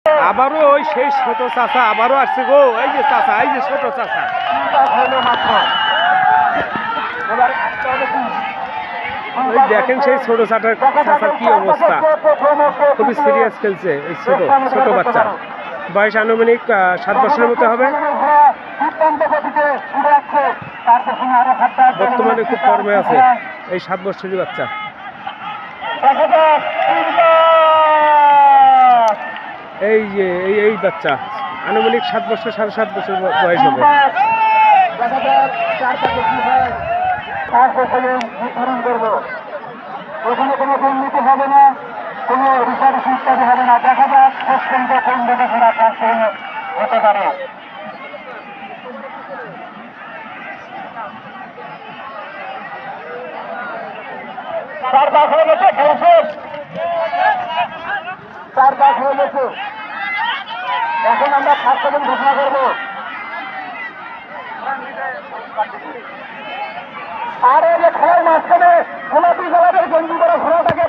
আবারও ওই সেই ছোট চাচা আবারও আসছে গো। এই যে চাচা, এই যে ছোট চাচা। ওই দেখেন সেই ছোট চাচার কি অবস্থা, খুবই সিরিয়াস খেলছে এই ছোট ছোট বাচ্চা। বয়স আনুমানিক 7 বছরের মতো হবে। বর্তমানে খুব ফর্মে আছে এই 7 বছরের বাচ্চা। এই যে এই বাচ্চা আনুমানিক 7 বছর 7.5 বছর বয়স হবে। ওখানে কোনো দুর্নীতি হবে না, কোনো রিসার্চ ইত্যাদি হবে না। দেখা যাক শেষ পর্যন্ত কোন দেখেছেন আপনার হতে পারে। চার পাস হয়ে গেছে, চার পাস হয়ে গেছে। এখন আমরা 7 সেকেন্ড ঘোষণা করবো। আর এই যে খেলার মাঝখানে গোলাপি কালারের গেঞ্জি করে ঘোড়াটাকে